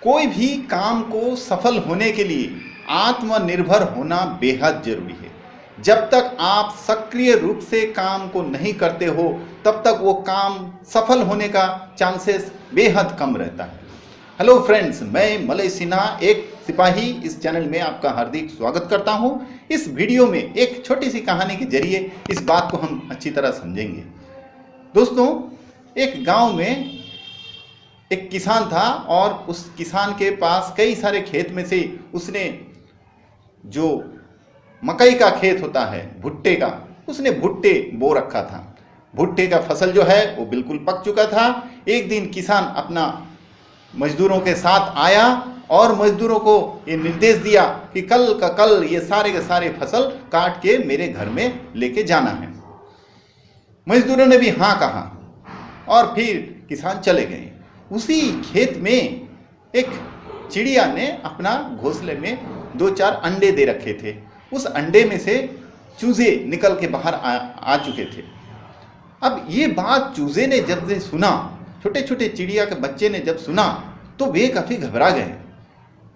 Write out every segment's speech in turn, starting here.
कोई भी काम को सफल होने के लिए आत्मनिर्भर होना बेहद जरूरी है। जब तक आप सक्रिय रूप से काम को नहीं करते हो तब तक वो काम सफल होने का चांसेस बेहद कम रहता है। हेलो फ्रेंड्स, मैं मलय सिन्हा एक सिपाही इस चैनल में आपका हार्दिक स्वागत करता हूं। इस वीडियो में एक छोटी सी कहानी के जरिए इस बात को हम अच्छी तरह समझेंगे। दोस्तों, एक गांव में एक किसान था और उस किसान के पास कई सारे खेत में से उसने जो मकई का खेत होता है, भुट्टे का, उसने भुट्टे बो रखा था। भुट्टे का फसल जो है वो बिल्कुल पक चुका था। एक दिन किसान अपना मजदूरों के साथ आया और मजदूरों को ये निर्देश दिया कि कल का कल ये सारे के सारे फसल काट के मेरे घर में लेके जाना है। मजदूरों ने भी हाँ कहा और फिर किसान चले गए। उसी खेत में एक चिड़िया ने अपना घोंसले में 2-4 अंडे दे रखे थे। उस अंडे में से चूजे निकल के बाहर आ चुके थे। अब ये बात चूजे ने जब से सुना, छोटे छोटे चिड़िया के बच्चे ने जब सुना तो वे काफ़ी घबरा गए।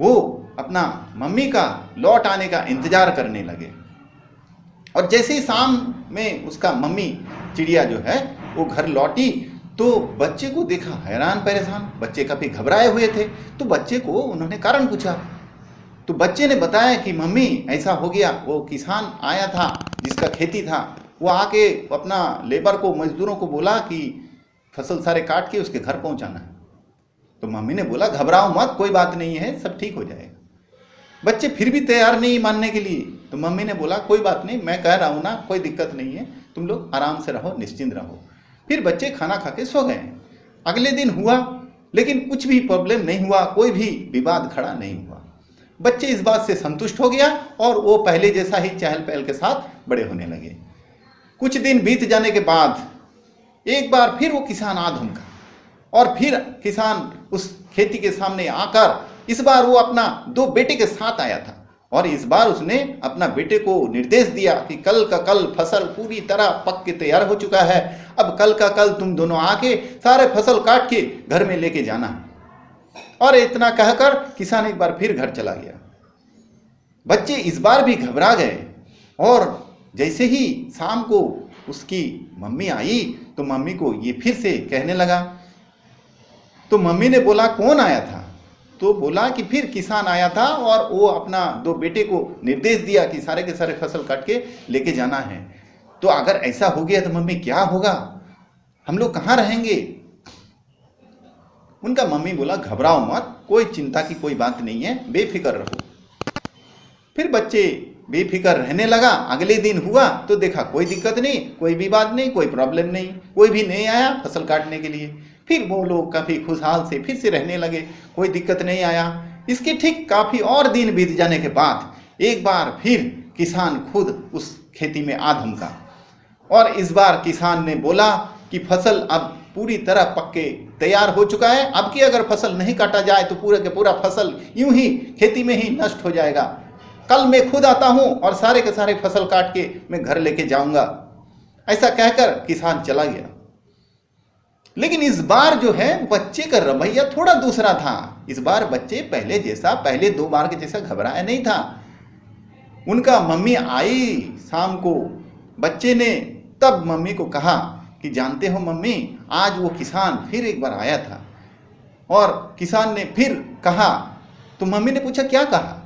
वो अपना मम्मी का लौट आने का इंतजार करने लगे। और जैसे ही शाम में उसका मम्मी चिड़िया जो है वो घर लौटी तो बच्चे को देखा हैरान परेशान। बच्चे काफ़ी घबराए हुए थे। तो बच्चे को उन्होंने कारण पूछा तो बच्चे ने बताया कि मम्मी ऐसा हो गया, वो किसान आया था जिसका खेती था, वो आके अपना लेबर को, मजदूरों को बोला कि फसल सारे काट के उसके घर पहुंचाना है। तो मम्मी ने बोला घबराओ मत, कोई बात नहीं है, सब ठीक हो जाएगा। बच्चे फिर भी तैयार नहीं मानने के लिए। तो मम्मी ने बोला कोई बात नहीं, मैं कह रहा हूँ ना, कोई दिक्कत नहीं है, तुम लोग आराम से रहो, निश्चिंत रहो। फिर बच्चे खाना खा के सो गए। अगले दिन हुआ लेकिन कुछ भी प्रॉब्लम नहीं हुआ, कोई भी विवाद खड़ा नहीं हुआ। बच्चे इस बात से संतुष्ट हो गया और वो पहले जैसा ही चहल पहल के साथ बड़े होने लगे। कुछ दिन बीत जाने के बाद एक बार फिर वो किसान आ धमका और फिर किसान उस खेती के सामने आकर इस बार वो अपना 2 बेटे के साथ आया था। और इस बार उसने अपना बेटे को निर्देश दिया कि कल का कल फसल पूरी तरह पक के तैयार हो चुका है, अब कल का कल तुम दोनों आके सारे फसल काट के घर में लेके जाना। और इतना कहकर किसान एक बार फिर घर चला गया। बच्चे इस बार भी घबरा गए और जैसे ही शाम को उसकी मम्मी आई तो मम्मी को ये फिर से कहने लगा। तो मम्मी ने बोला कौन आया था? तो बोला कि फिर किसान आया था और वो अपना 2 बेटे को निर्देश दिया कि सारे के सारे फसल काट के लेके जाना है। तो अगर ऐसा हो गया तो मम्मी क्या होगा, हम लोग कहाँ रहेंगे? उनका मम्मी बोला घबराओ मत, कोई चिंता की कोई बात नहीं है, बेफिक्र रहो। फिर बच्चे बेफिक्र रहने लगा। अगले दिन हुआ तो देखा कोई दिक्कत नहीं, कोई विवाद नहीं, कोई प्रॉब्लम नहीं, कोई भी नहीं आया फसल काटने के लिए। फिर वो लोग काफ़ी खुशहाल से फिर से रहने लगे, कोई दिक्कत नहीं आया। इसके ठीक काफ़ी और दिन बीत जाने के बाद एक बार फिर किसान खुद उस खेती में आ धमका और इस बार किसान ने बोला कि फसल अब पूरी तरह पक के तैयार हो चुका है, अब की अगर फसल नहीं काटा जाए तो पूरा के पूरा फसल यूं ही खेती में ही नष्ट हो जाएगा। कल मैं खुद आता हूं और सारे के सारे फसल काट के मैं घर लेके जाऊंगा। ऐसा कहकर किसान चला गया। लेकिन इस बार जो है बच्चे का रवैया थोड़ा दूसरा था। इस बार बच्चे पहले 2 बार के जैसा घबराया नहीं था। उनका मम्मी आई शाम को, बच्चे ने तब मम्मी को कहा कि जानते हो मम्मी, आज वो किसान फिर एक बार आया था। और किसान ने फिर कहा तो मम्मी ने पूछा क्या कहा?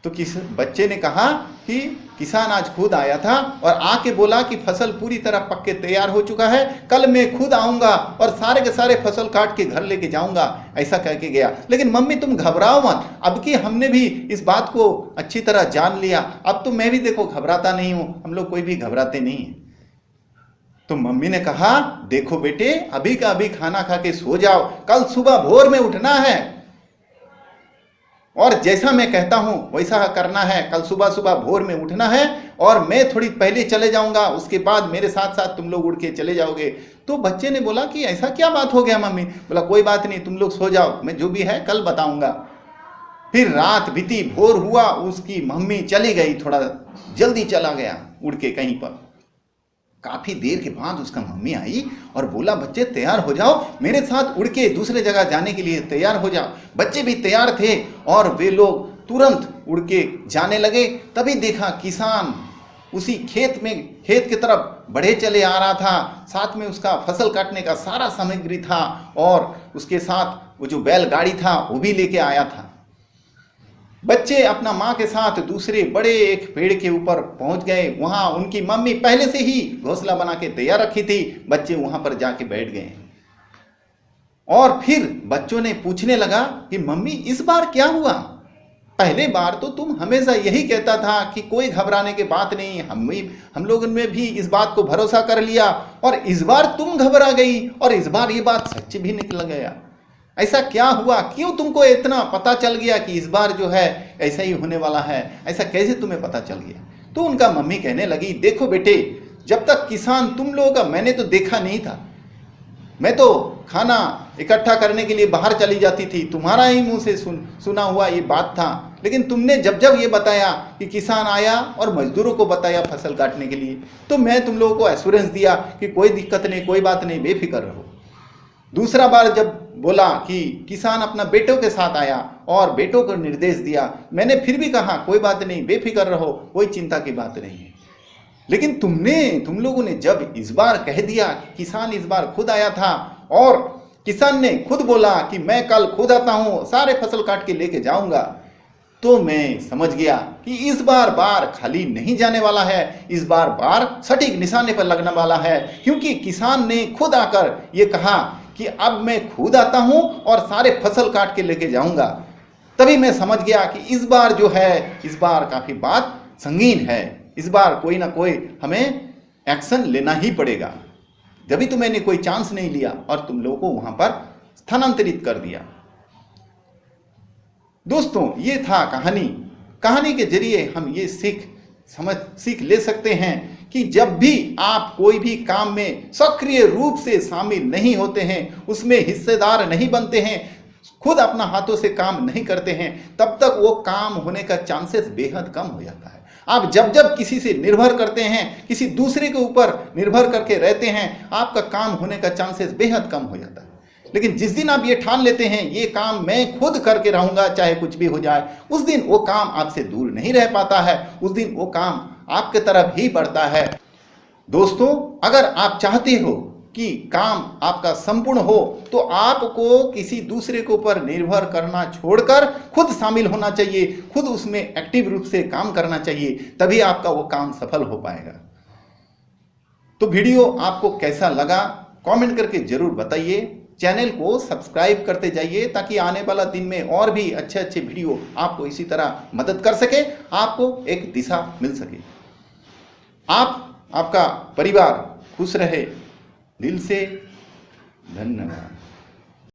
तो बच्चे ने कहा कि किसान आज खुद आया था और आके बोला कि फसल पूरी तरह पक के तैयार हो चुका है, कल मैं खुद आऊंगा और सारे के सारे फसल काट के घर लेके जाऊंगा, ऐसा कह के गया। लेकिन मम्मी तुम घबराओ मत, अब कि हमने भी इस बात को अच्छी तरह जान लिया, अब तो मैं भी देखो घबराता नहीं हूं, हम लोग कोई भी घबराते नहीं है। तो मम्मी ने कहा देखो बेटे, अभी का अभी खाना खा के सो जाओ, कल सुबह भोर में उठना है और जैसा मैं कहता हूं वैसा करना है। कल सुबह सुबह भोर में उठना है और मैं थोड़ी पहले चले जाऊंगा, उसके बाद मेरे साथ साथ तुम लोग उड़ के चले जाओगे। तो बच्चे ने बोला कि ऐसा क्या बात हो गया मम्मी? बोला कोई बात नहीं, तुम लोग सो जाओ, मैं जो भी है कल बताऊंगा। फिर रात बीती, भोर हुआ, उसकी मम्मी चली गई, थोड़ा जल्दी चला गया उड़ के कहीं पर। काफी देर के बाद उसका मम्मी आई और बोला, बच्चे तैयार हो जाओ, मेरे साथ उड़ के दूसरे जगह जाने के लिए तैयार हो जाओ। बच्चे भी तैयार थे और वे लोग तुरंत उड़ के जाने लगे। तभी देखा किसान उसी खेत की तरफ बढ़े चले आ रहा था। साथ में उसका फसल काटने का सारा सामग्री था और उसके साथ वो जो बैलगाड़ी था वो भी लेके आया था। बच्चे अपना माँ के साथ दूसरे बड़े एक पेड़ के ऊपर पहुंच गए। वहां उनकी मम्मी पहले से ही घोंसला बना के तैयार रखी थी। बच्चे वहां पर जाके बैठ गए और फिर बच्चों ने पूछने लगा कि मम्मी इस बार क्या हुआ? पहले बार तो तुम हमेशा यही कहता था कि कोई घबराने की बात नहीं, हम लोगों ने भी इस बात को भरोसा कर लिया और इस बार तुम घबरा गई और इस बार ये बात सच भी निकल गया। ऐसा क्या हुआ? क्यों तुमको इतना पता चल गया कि इस बार जो है ऐसा ही होने वाला है? ऐसा कैसे तुम्हें पता चल गया? तो उनका मम्मी कहने लगी, देखो बेटे, जब तक किसान तुम लोगों का मैंने तो देखा नहीं था। मैं तो खाना इकट्ठा करने के लिए बाहर चली जाती थी, तुम्हारा ही मुंह से सुना हुआ ये बात था। लेकिन तुमने जब जब ये बताया कि किसान आया और मजदूरों को बताया फसल काटने के लिए, तो मैं तुम लोगों को एश्योरेंस दिया कि कोई दिक्कत नहीं, कोई बात नहीं, बेफिक्र रहो। दूसरा बार जब बोला कि किसान अपना बेटों के साथ आया और बेटों को निर्देश दिया, मैंने फिर भी कहा कोई बात नहीं, बेफिक्र रहो, कोई चिंता की बात नहीं है। लेकिन तुम लोगों ने जब इस बार कह दिया कि किसान इस बार खुद आया था और किसान ने खुद बोला कि मैं कल खुद आता हूं, सारे फसल काट के लेके जाऊंगा, तो मैं समझ गया कि इस बार खाली नहीं जाने वाला है, इस बार सटीक निशाने पर लगने वाला है। क्योंकि किसान ने खुद आकर ये कहा कि अब मैं खुद आता हूं और सारे फसल काट के लेके जाऊंगा। तभी मैं समझ गया कि इस बार जो है, इस बार काफी बात संगीन है, इस बार कोई ना कोई हमें एक्शन लेना ही पड़ेगा। जब तो मैंने कोई चांस नहीं लिया और तुम लोगों को वहां पर स्थानांतरित कर दिया। दोस्तों, ये था कहानी के जरिए हम ये सीख ले सकते हैं कि जब भी आप कोई भी काम में सक्रिय रूप से शामिल नहीं होते हैं, उसमें हिस्सेदार नहीं बनते हैं, खुद अपना हाथों से काम नहीं करते हैं, तब तक वो काम होने का चांसेस बेहद कम हो जाता है। आप जब किसी से निर्भर करते हैं, किसी दूसरे के ऊपर निर्भर करके रहते हैं, आपका काम होने का चांसेस बेहद कम हो जाता है। लेकिन जिस दिन आप ये ठान लेते हैं ये काम मैं खुद करके रहूंगा चाहे कुछ भी हो जाए, उस दिन वो काम आपसे दूर नहीं रह पाता है, उस दिन वो काम आपके तरफ ही बढ़ता है। दोस्तों, अगर आप चाहते हो कि काम आपका संपूर्ण हो तो आपको किसी दूसरे के ऊपर निर्भर करना छोड़कर खुद शामिल होना चाहिए, खुद उसमें एक्टिव रूप से काम करना चाहिए, तभी आपका वो काम सफल हो पाएगा। तो वीडियो आपको कैसा लगा कमेंट करके जरूर बताइए। चैनल को सब्सक्राइब करते जाइए ताकि आने वाला दिन में और भी अच्छे वीडियो आपको इसी तरह मदद कर सके, आपको एक दिशा मिल सके। आपका परिवार खुश रहे। दिल से धन्यवाद।